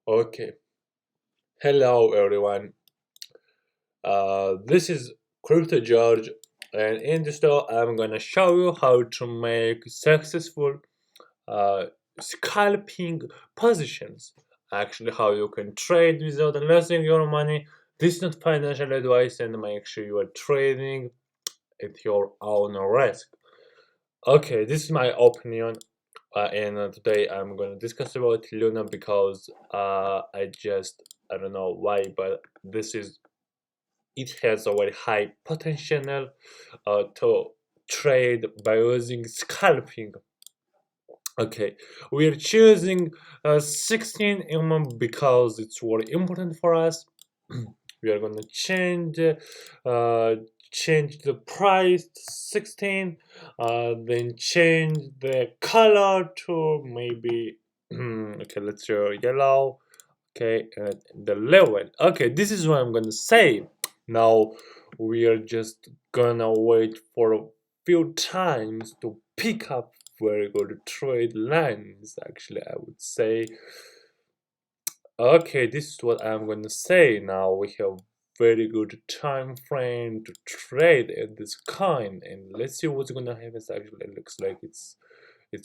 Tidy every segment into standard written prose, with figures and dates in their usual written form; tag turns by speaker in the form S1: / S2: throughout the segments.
S1: Okay, hello everyone. This is Crypto George, and in this video, I'm gonna show you how to make successful uh, scalping positions. Actually, how you can trade without losing your money. This is not financial advice, and make sure you are trading at your own risk. Okay, this is my opinion, and today I'm gonna discuss about Luna because I don't know why, but this is it has a very high potential to trade by using scalping. Okay, we are choosing 16 because it's very important for us. We are gonna uh, change the price to 16, then change the color to maybe okay, let's do yellow. Okay, the level. Okay, this is what I'm gonna say. Now we are just gonna wait for a few times to pick up very good trade lines. Actually, I would say. Okay, this is what I'm gonna say. Now we have very good time frame to trade at this coin, and let's see what's gonna happen. Actually, it looks like it's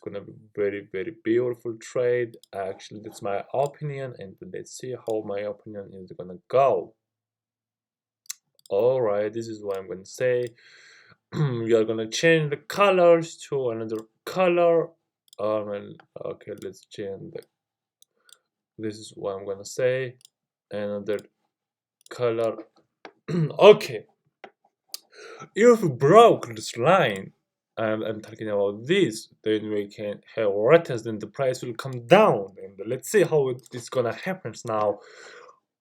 S1: gonna be very beautiful trade. Actually, that's my opinion, and let's see how my opinion is gonna go. All right, this is what I'm gonna say. We are gonna change the colors to another color. Okay, let's change the. This is what I'm gonna say. Another color. Okay, if we broke this line, and I'm talking about this, then we can have retest, then the price will come down. And let's see how it's gonna happen now.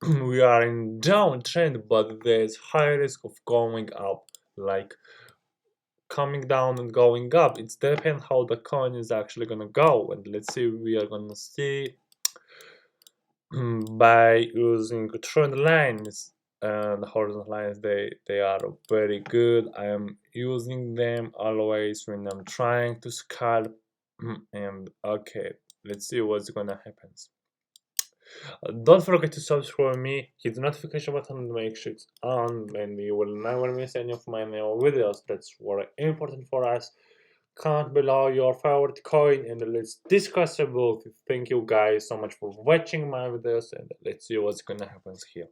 S1: We are in downtrend, but there's high risk of going up, like coming down and going up. It's depends how the coin is actually gonna go. And let's see, we are gonna see by using trend lines and horizontal lines. They are very good. I am using them always when I'm trying to scalp. And okay, let's see what's gonna happen. Don't forget to subscribe me, hit the notification button and make sure it's on, and you will never miss any of my new videos. That's very important for us. Comment below your favorite coin and let's discuss about it. Thank you guys so much for watching my videos, and let's see what's gonna happen here.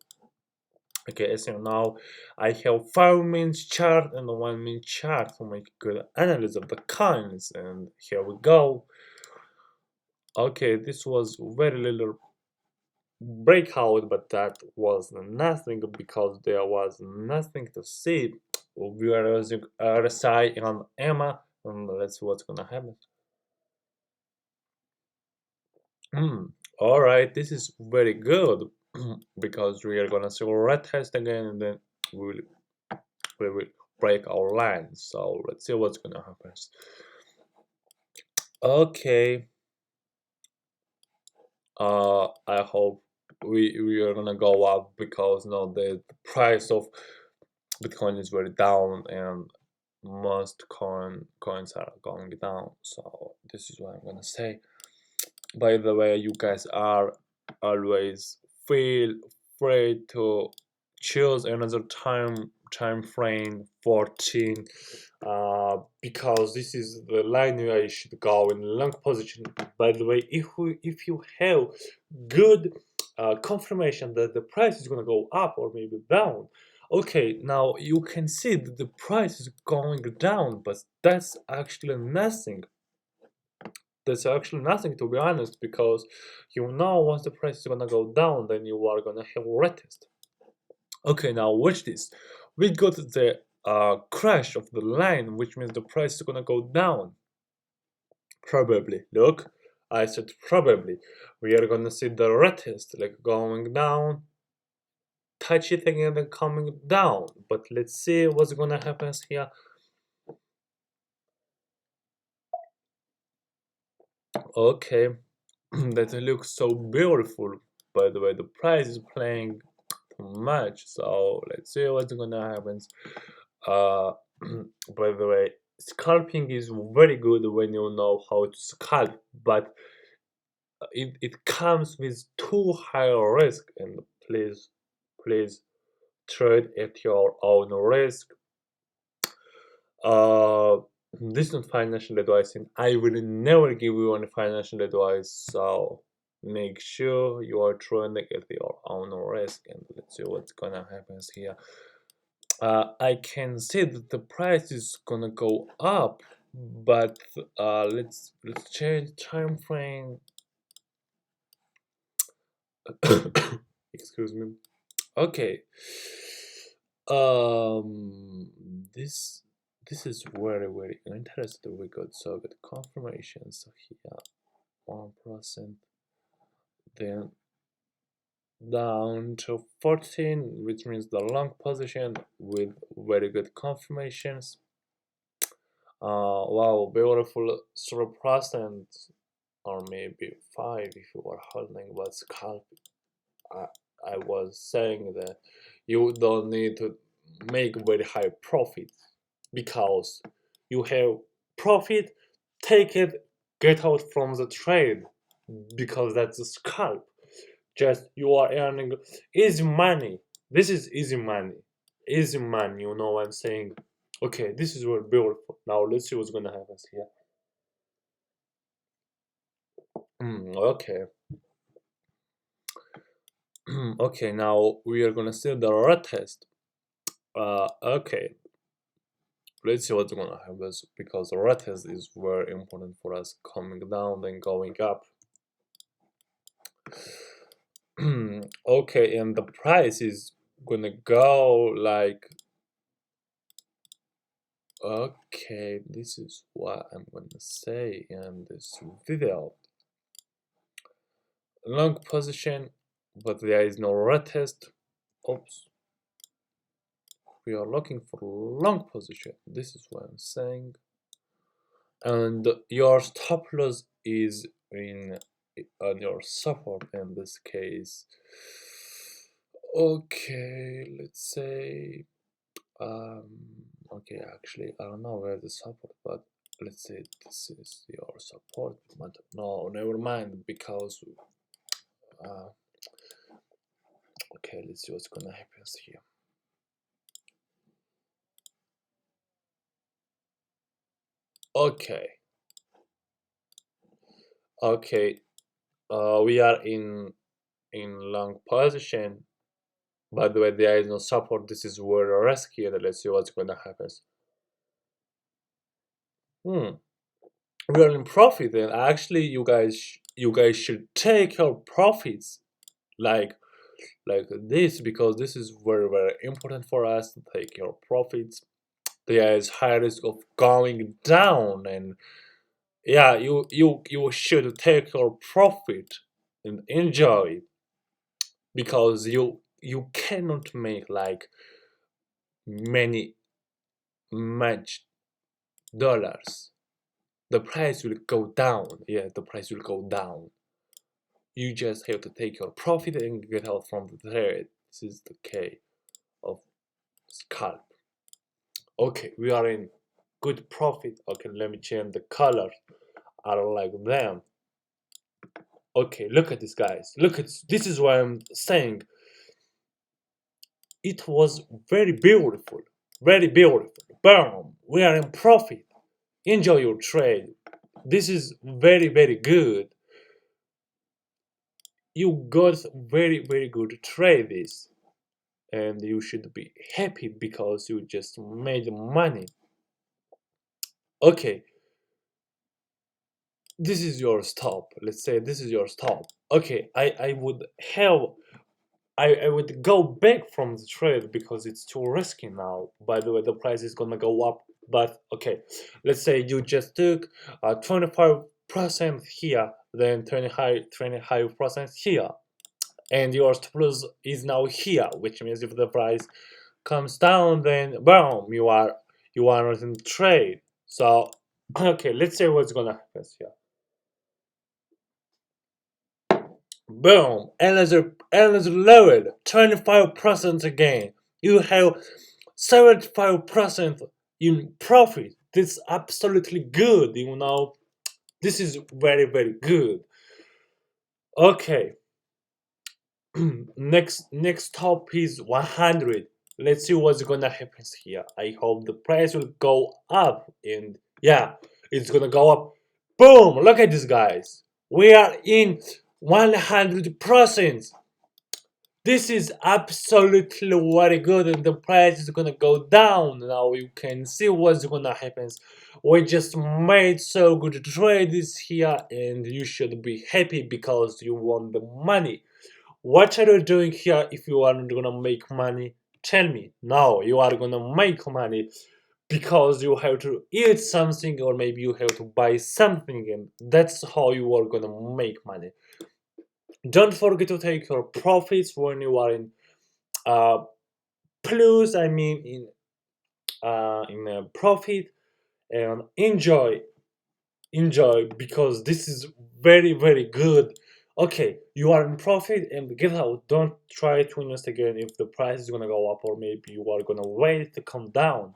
S1: Okay, as you know, I have 5 minute chart and 1 minute chart to make good analysis of the coins, and here we go. Okay, this was very little breakout, but that was nothing because there was nothing to see. We are using RSI and EMA, and let's see what's gonna happen. All right, this is very good because we are gonna see a red test again, and then we will break our line. So let's see what's gonna happen. Okay, I hope we are gonna go up because now the price of Bitcoin is very down and most coins are going down. So this is what I'm gonna say. By the way, you guys are always feel free to choose another time frame 14 because this is the line where you should go in long position. By the way, if you have good confirmation that the price is gonna go up or maybe down, okay, now you can see that the price is going down, but that's actually nothing, to be honest, because you know once the price is gonna go down, then you are gonna have retest. Okay, now watch this. We got the crash of the line, which means the price is gonna go down. Probably. Look, I said probably. We are gonna see the retest like going down, touch it again, then coming down. But let's see what's gonna happen here. Okay, that looks so beautiful. By the way, the price is playing too much, so let's see what's gonna happen. Uh, by the way, scalping is very good when you know how to scalp, but it comes with too high risk, and please trade at your own risk. uh this is not financial advice, and I will never give you any financial advice, so make sure you are trading at your own risk. And let's see what's gonna happen here. I can see that the price is gonna go up, but let's change time frame. Excuse me. Okay. Um, this this is very interesting. We got so good confirmations. So here, 1%, then down to 14, which means the long position with very good confirmations. Wow, beautiful 3%, or maybe 5 if you are holding, but scalp. I, I was saying that you don't need to make very high profits, because you have profit, take it, get out from the trade, because that's a scalp. Just you are earning easy money. This is easy money. Easy money, you know what I'm saying? Okay, this is what beautiful. Now let's see what's gonna happen here. Okay. Okay, now we are gonna see the red test. Okay, let's see what's gonna happen, because the red test is very important for us, coming down then going up. Okay, and the price is gonna go like, okay, this is what I'm gonna say in this video. Long position, but there is no red test. Oops. We are looking for long position. This is what I'm saying. And your stop loss is in on your support in this case. Okay, let's say, um okay, actually I don't know where the support, but let's say this is your support. But no, never mind, because uh okay, let's see what's gonna happen here. Okay, okay, we are in long position. By the way, there is no support. This is very risky. Let's see what's gonna happen. Hmm. We are in profit, and actually, you guys should take your profits like this, because this is very important for us to take your profits. There is high risk of going down, and yeah, you should take your profit and enjoy, because you cannot make like many much dollars. The price will go down. Yeah, the price will go down. You just have to take your profit and get out from the trade. This is the K of scalp. Okay, we are in good profit. Okay, let me change the color. I don't like them. Okay, look at this, guys. Look at this. Is what I'm saying. It was very beautiful. Very beautiful. Boom. We are in profit. Enjoy your trade. This is very good. You got very good trade this, and you should be happy because you just made money. Okay, this is your stop. Let's say this is your stop. Okay, I would have I would go back from the trade because it's too risky now. By the way, the price is gonna go up. But okay, let's say you just took 25% here, then 25% here, and your stop loss is now here, which means if the price comes down, then boom, you are not in trade. So okay, let's say what's gonna happen here. Boom, another level, 25% again. You have 75% in profit. This is absolutely good, you know. This is very good. Okay. Next top is 100. Let's see what's gonna happen here. I hope the price will go up, and yeah, it's gonna go up. Boom, look at this, guys. We are in 100%. This is absolutely very good, and the price is gonna go down. Now you can see what's gonna happen. We just made so good trades here, and you should be happy because you won the money. What are you doing here if you aren't gonna make money? Tell me. No, you are gonna make money because you have to eat something, or maybe you have to buy something, and that's how you are gonna make money. Don't forget to take your profits when you are in uh plus, I mean in a profit, and enjoy because this is very good. Okay, you are in profit, and get out. Don't try to invest again if the price is gonna go up, or maybe you are gonna wait to come down.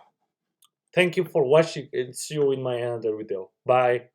S1: Thank you for watching, and see you in my another video. Bye.